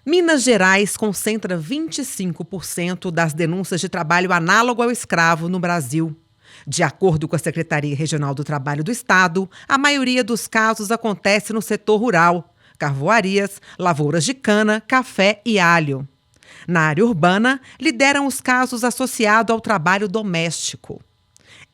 Minas Gerais concentra 25% das denúncias de trabalho análogo ao escravo no Brasil. De acordo com a Secretaria Regional do Trabalho do Estado, a maioria dos casos acontece no setor rural, carvoarias, lavouras de cana, café e alho. Na área urbana, lideram os casos associados ao trabalho doméstico.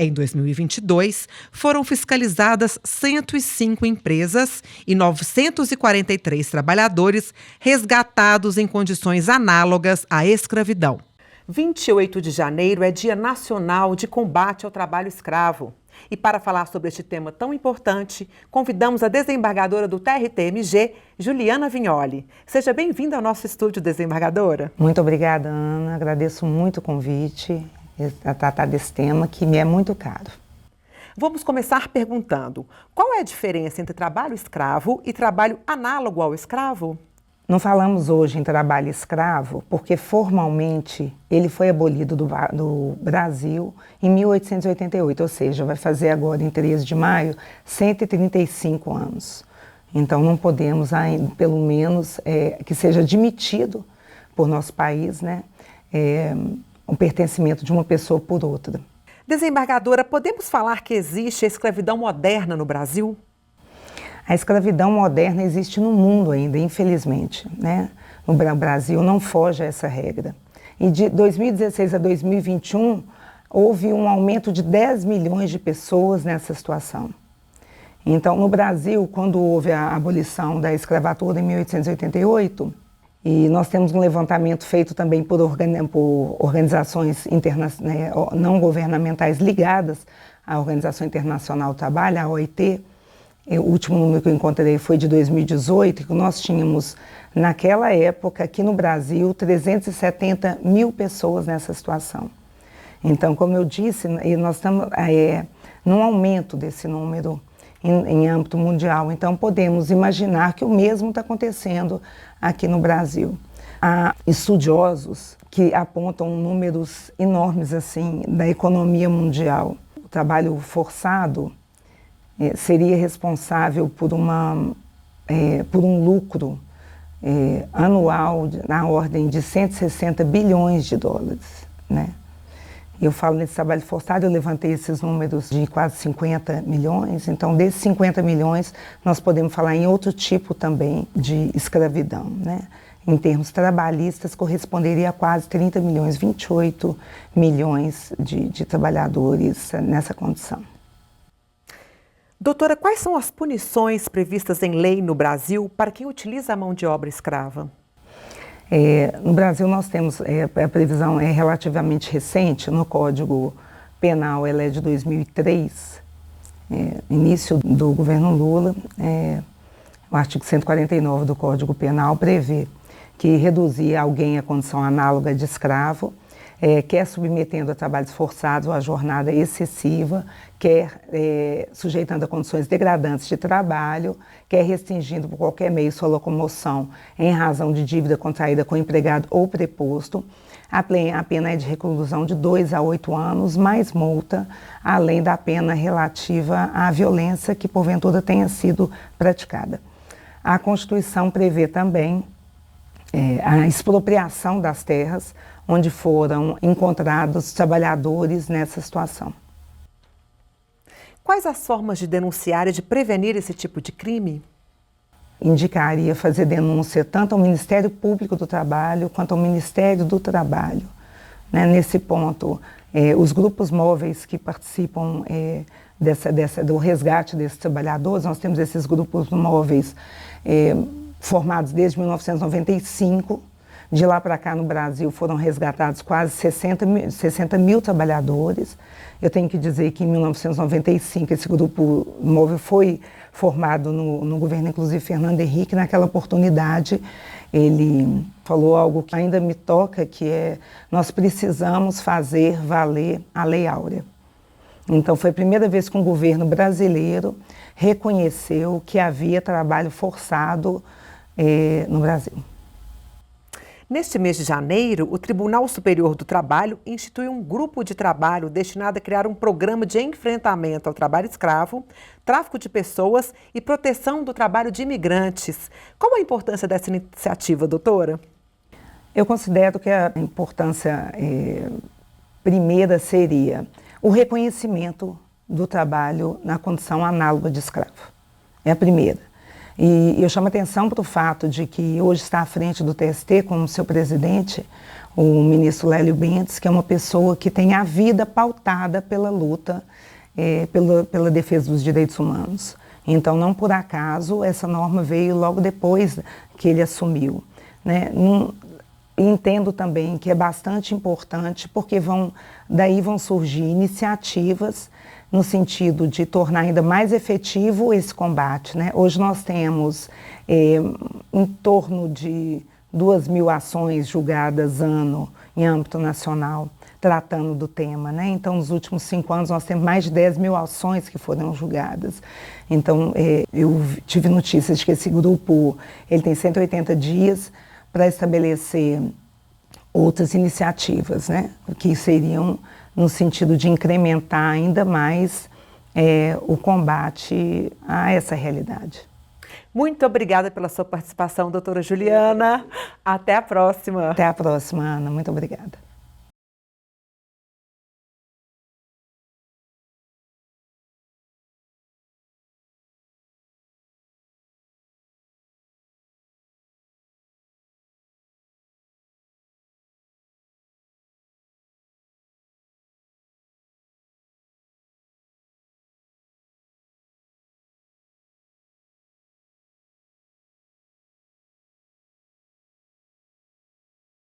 Em 2022, foram fiscalizadas 105 empresas e 943 trabalhadores resgatados em condições análogas à escravidão. 28 de janeiro é Dia Nacional de Combate ao Trabalho Escravo. E para falar sobre este tema tão importante, convidamos a desembargadora do TRT-MG, Juliana Vignoli. Seja bem-vinda ao nosso estúdio, desembargadora. Muito obrigada, Ana. Agradeço muito o convite a tratar desse tema que me é muito caro. Vamos começar perguntando: qual é a diferença entre trabalho escravo e trabalho análogo ao escravo? Não falamos hoje em trabalho escravo porque formalmente ele foi abolido do Brasil em 1888, ou seja, vai fazer agora em 13 de maio 135 anos. Então não podemos, pelo menos, que seja admitido por nosso país, né, o pertencimento de uma pessoa por outra. Desembargadora, podemos falar que existe a escravidão moderna no Brasil? A escravidão moderna existe no mundo ainda, infelizmente, né? O Brasil não foge a essa regra. E de 2016 a 2021, houve um aumento de 10 milhões de pessoas nessa situação. Então, no Brasil, quando houve a abolição da escravatura em 1888, e nós temos um levantamento feito também por organizações não governamentais ligadas à Organização Internacional do Trabalho, a OIT. O último número que eu encontrei foi de 2018, que nós tínhamos, naquela época, aqui no Brasil, 370 mil pessoas nessa situação. Então, como eu disse, nós estamos num aumento desse número em âmbito mundial. Então, podemos imaginar que o mesmo está acontecendo aqui no Brasil. Há estudiosos que apontam números enormes assim da economia mundial. O trabalho forçado seria responsável por um lucro anual na ordem de 160 bilhões de dólares, né? Eu falo nesse trabalho forçado, eu levantei esses números de quase 50 milhões, então desses 50 milhões nós podemos falar em outro tipo também de escravidão, né? Em termos trabalhistas corresponderia a quase 30 milhões, 28 milhões de trabalhadores nessa condição. Doutora, quais são as punições previstas em lei no Brasil para quem utiliza a mão de obra escrava? No Brasil nós temos, a previsão é relativamente recente, no Código Penal ela é de 2003, início do governo Lula, o artigo 149 do Código Penal prevê que reduzir alguém à condição análoga de escravo, quer submetendo a trabalhos forçados ou a jornada excessiva, quer sujeitando a condições degradantes de trabalho, quer restringindo por qualquer meio sua locomoção em razão de dívida contraída com o empregado ou preposto. A pena é de reclusão de 2 a 8 anos, mais multa, além da pena relativa à violência que porventura tenha sido praticada. A Constituição prevê também a expropriação das terras onde foram encontrados trabalhadores nessa situação. Quais as formas de denunciar e de prevenir esse tipo de crime? Indicaria fazer denúncia tanto ao Ministério Público do Trabalho quanto ao Ministério do Trabalho. Né? Nesse ponto, os grupos móveis que participam do resgate desses trabalhadores, nós temos esses grupos móveis formados desde 1995. De lá para cá, no Brasil, foram resgatados quase 60 mil trabalhadores. Eu tenho que dizer que em 1995 esse grupo móvel foi formado no governo, inclusive, Fernando Henrique. Naquela oportunidade, ele falou algo que ainda me toca, que é: nós precisamos fazer valer a Lei Áurea. Então, foi a primeira vez que um governo brasileiro reconheceu que havia trabalho forçado no Brasil. Neste mês de janeiro, o Tribunal Superior do Trabalho institui um grupo de trabalho destinado a criar um programa de enfrentamento ao trabalho escravo, tráfico de pessoas e proteção do trabalho de imigrantes. Qual a importância dessa iniciativa, doutora? Eu considero que a importância primeira seria o reconhecimento do trabalho na condição análoga de escravo. É a primeira. E eu chamo atenção para o fato de que hoje está à frente do TST como seu presidente o ministro Lélio Bentes, que é uma pessoa que tem a vida pautada pela luta pela defesa dos direitos humanos. Então, não por acaso, essa norma veio logo depois que ele assumiu, né? Entendo também que é bastante importante porque daí vão surgir iniciativas no sentido de tornar ainda mais efetivo esse combate, né? Hoje nós temos em torno de 2.000 ações julgadas ano em âmbito nacional tratando do tema, né? Então, nos últimos 5 anos nós temos mais de 10.000 ações que foram julgadas. Então, eu tive notícias de que esse grupo ele tem 180 dias para estabelecer outras iniciativas, né? Que seriam no sentido de incrementar ainda mais o combate a essa realidade. Muito obrigada pela sua participação, doutora Juliana. Até a próxima. Até a próxima, Ana. Muito obrigada.